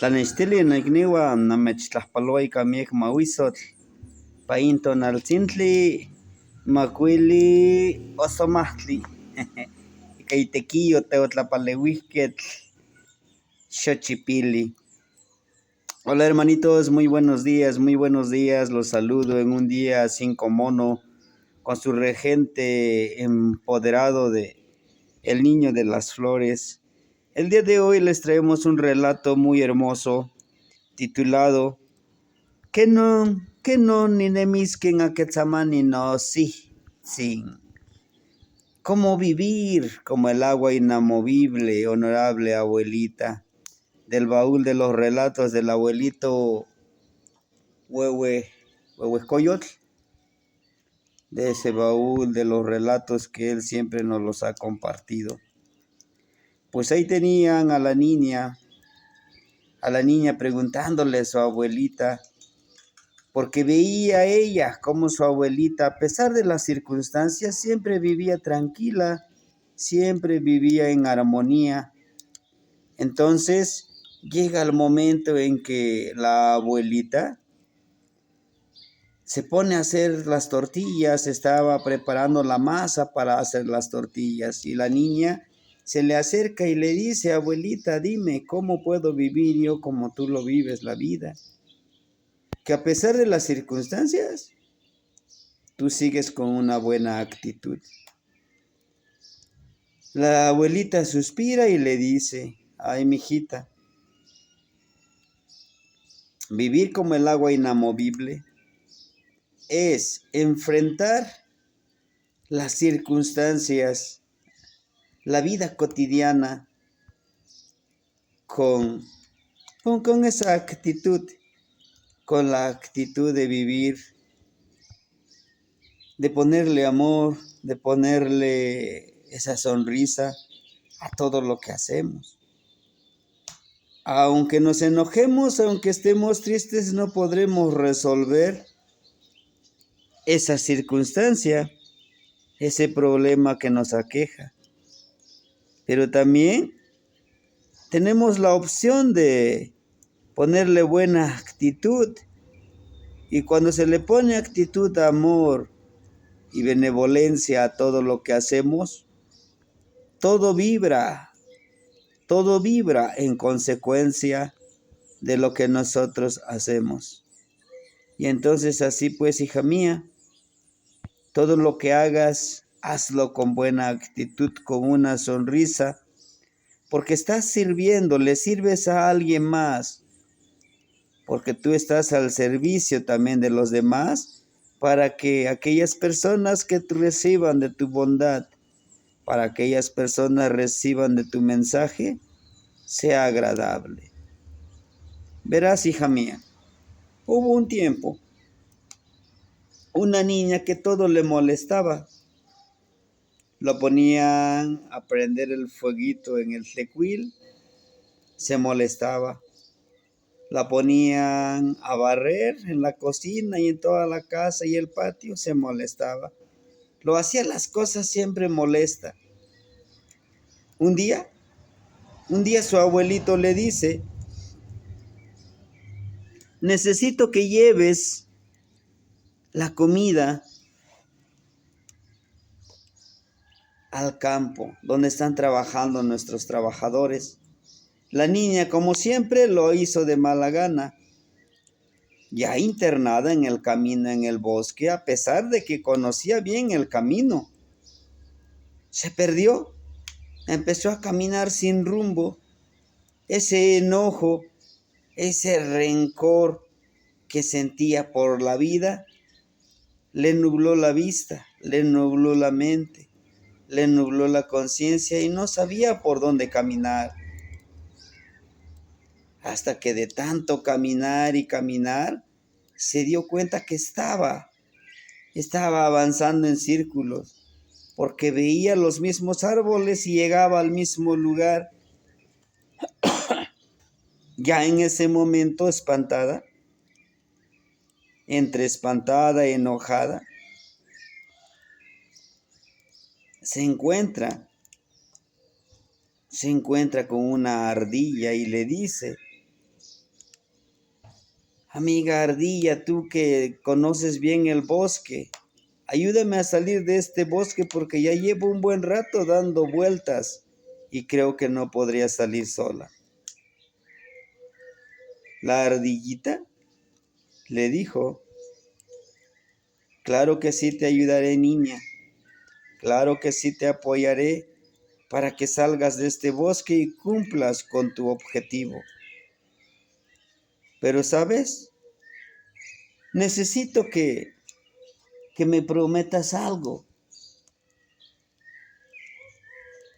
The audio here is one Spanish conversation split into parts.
Tlanextili noikniua namechtlajpaloa miek mawisotl painto naltzintli makuili osomahtli ika itekiyo teotlapaleuihketl Xochipili. Hola hermanitos, muy buenos días, los saludo en un día sin comono con su regente empoderado de El Niño de las Flores. El día de hoy les traemos un relato muy hermoso titulado que no ni nemisken a quetzamani no sí, sin. ¿Cómo vivir como el agua inamovible, honorable abuelita? Del baúl de los relatos del abuelito Huehuescoyotl, de ese baúl de los relatos que él siempre nos los ha compartido. Pues ahí tenían a la niña preguntándole a su abuelita, porque veía ella cómo su abuelita, a pesar de las circunstancias, siempre vivía tranquila, siempre vivía en armonía. Entonces llega el momento en que la abuelita se pone a hacer las tortillas, estaba preparando la masa para hacer las tortillas, y la niña se le acerca y le dice: abuelita, dime, ¿cómo puedo vivir yo como tú lo vives la vida? Que a pesar de las circunstancias, tú sigues con una buena actitud. La abuelita suspira y le dice: ay, mijita, vivir como el agua inamovible es enfrentar las circunstancias, la vida cotidiana, con esa actitud, con la actitud de vivir, de ponerle amor, de ponerle esa sonrisa a todo lo que hacemos. Aunque nos enojemos, aunque estemos tristes, no podremos resolver esa circunstancia, ese problema que nos aqueja. Pero también tenemos la opción de ponerle buena actitud. Y cuando se le pone actitud, amor y benevolencia a todo lo que hacemos, todo vibra en consecuencia de lo que nosotros hacemos. Y entonces así pues, hija mía, todo lo que hagas, hazlo con buena actitud, con una sonrisa, porque estás sirviendo, le sirves a alguien más, porque tú estás al servicio también de los demás, para que aquellas personas que reciban de tu bondad, para aquellas personas reciban de tu mensaje, sea agradable. Verás, hija mía, hubo un tiempo, una niña que todo le molestaba. Lo ponían a prender el fueguito en el tecuil, se molestaba. La ponían a barrer en la cocina y en toda la casa y el patio, se molestaba. Lo hacía las cosas siempre molesta. Un día su abuelito le dice: necesito que lleves la comida al campo, donde están trabajando nuestros trabajadores. La niña, como siempre, lo hizo de mala gana. Ya internada en el camino en el bosque, a pesar de que conocía bien el camino, se perdió. Empezó a caminar sin rumbo. Ese enojo, ese rencor que sentía por la vida, le nubló la vista, le nubló la mente, le nubló la conciencia y no sabía por dónde caminar. Hasta que de tanto caminar y caminar, se dio cuenta que estaba avanzando en círculos, porque veía los mismos árboles y llegaba al mismo lugar. Ya en ese momento, espantada, entre espantada y enojada, se encuentra con una ardilla y le dice: Amiga ardilla, tú que conoces bien el bosque, ayúdame a salir de este bosque porque ya llevo un buen rato dando vueltas y creo que no podría salir sola. La ardillita le dijo, claro que sí te ayudaré, niña, claro que sí te apoyaré para que salgas de este bosque y cumplas con tu objetivo. Pero, ¿sabes? Necesito que me prometas algo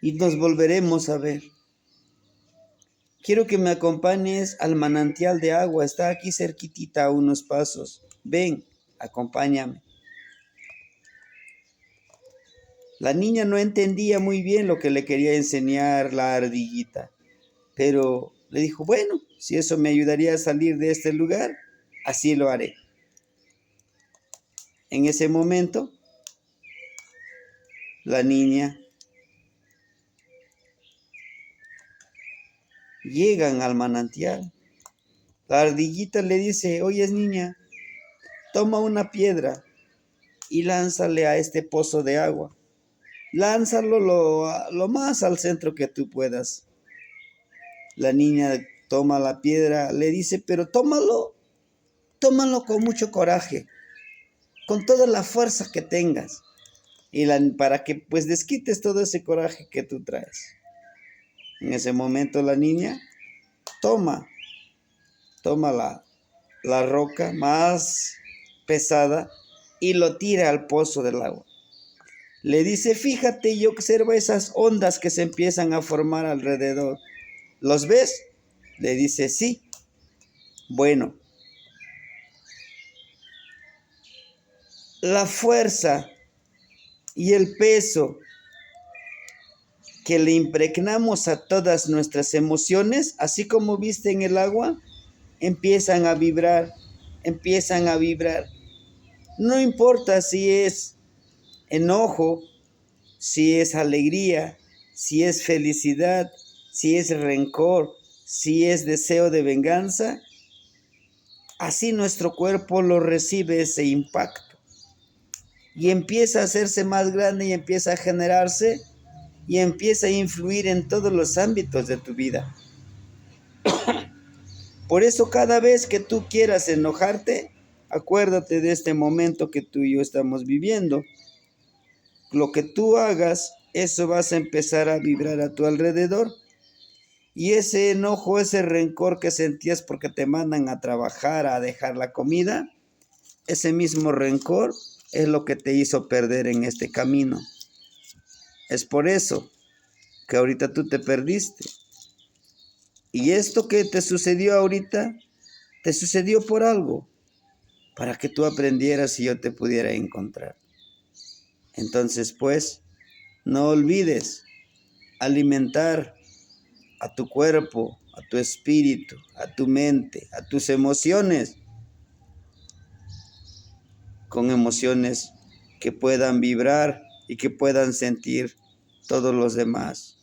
y nos volveremos a ver. Quiero que me acompañes al manantial de agua, está aquí cerquitita a unos pasos. Ven, acompáñame. La niña no entendía muy bien lo que le quería enseñar la ardillita, pero le dijo, bueno, si eso me ayudaría a salir de este lugar, así lo haré. En ese momento, la niña llegan al manantial. La ardillita le dice, oye niña, toma una piedra y lánzale a este pozo de agua. Lánzalo lo más al centro que tú puedas. La niña toma la piedra, le dice, pero tómalo con mucho coraje, con toda la fuerza que tengas, y para que pues desquites todo ese coraje que tú traes. En ese momento la niña toma la roca más pesada y lo tira al pozo del agua. Le dice, fíjate y observa esas ondas que se empiezan a formar alrededor. ¿Los ves? Le dice, sí. Bueno, la fuerza y el peso que le impregnamos a todas nuestras emociones, así como viste en el agua, empiezan a vibrar, empiezan a vibrar. No importa si es enojo, si es alegría, si es felicidad, si es rencor, si es deseo de venganza, así nuestro cuerpo lo recibe ese impacto y empieza a hacerse más grande y empieza a generarse y empieza a influir en todos los ámbitos de tu vida. Por eso cada vez que tú quieras enojarte, acuérdate de este momento que tú y yo estamos viviendo. Lo que tú hagas, eso vas a empezar a vibrar a tu alrededor. Y ese enojo, ese rencor que sentías porque te mandan a trabajar, a dejar la comida, ese mismo rencor es lo que te hizo perder en este camino. Es por eso que ahorita tú te perdiste. Y esto que te sucedió ahorita, te sucedió por algo, para que tú aprendieras y yo te pudiera encontrar. Entonces, pues, no olvides alimentar a tu cuerpo, a tu espíritu, a tu mente, a tus emociones, con emociones que puedan vibrar y que puedan sentir todos los demás.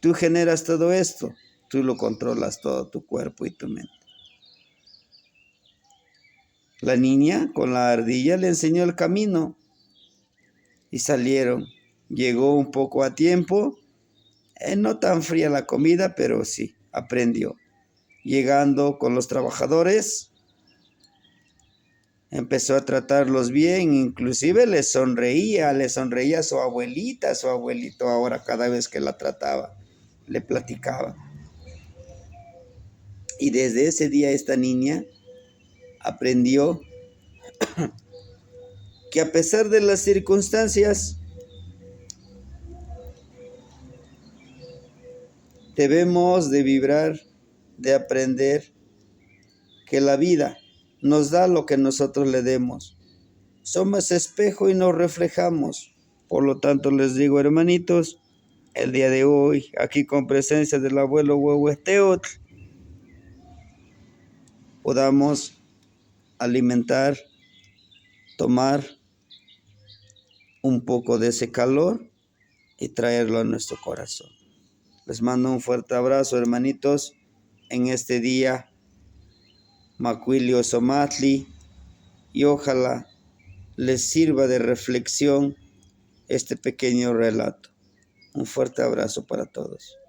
Tú generas todo esto, tú lo controlas todo tu cuerpo y tu mente. La niña con la ardilla le enseñó el camino y salieron. Llegó un poco a tiempo, no tan fría la comida, pero sí, aprendió. Llegando con los trabajadores, empezó a tratarlos bien, inclusive le sonreía a su abuelita, a su abuelito ahora cada vez que la trataba, le platicaba. Y desde ese día esta niña aprendió que a pesar de las circunstancias, debemos de vibrar, de aprender que la vida nos da lo que nosotros le demos. Somos espejo y nos reflejamos. Por lo tanto, les digo, hermanitos, el día de hoy, aquí con presencia del abuelo Huehueteotl, podamos alimentar, tomar un poco de ese calor y traerlo a nuestro corazón. Les mando un fuerte abrazo, hermanitos, en este día Macuilio Somatli, y ojalá les sirva de reflexión este pequeño relato. Un fuerte abrazo para todos.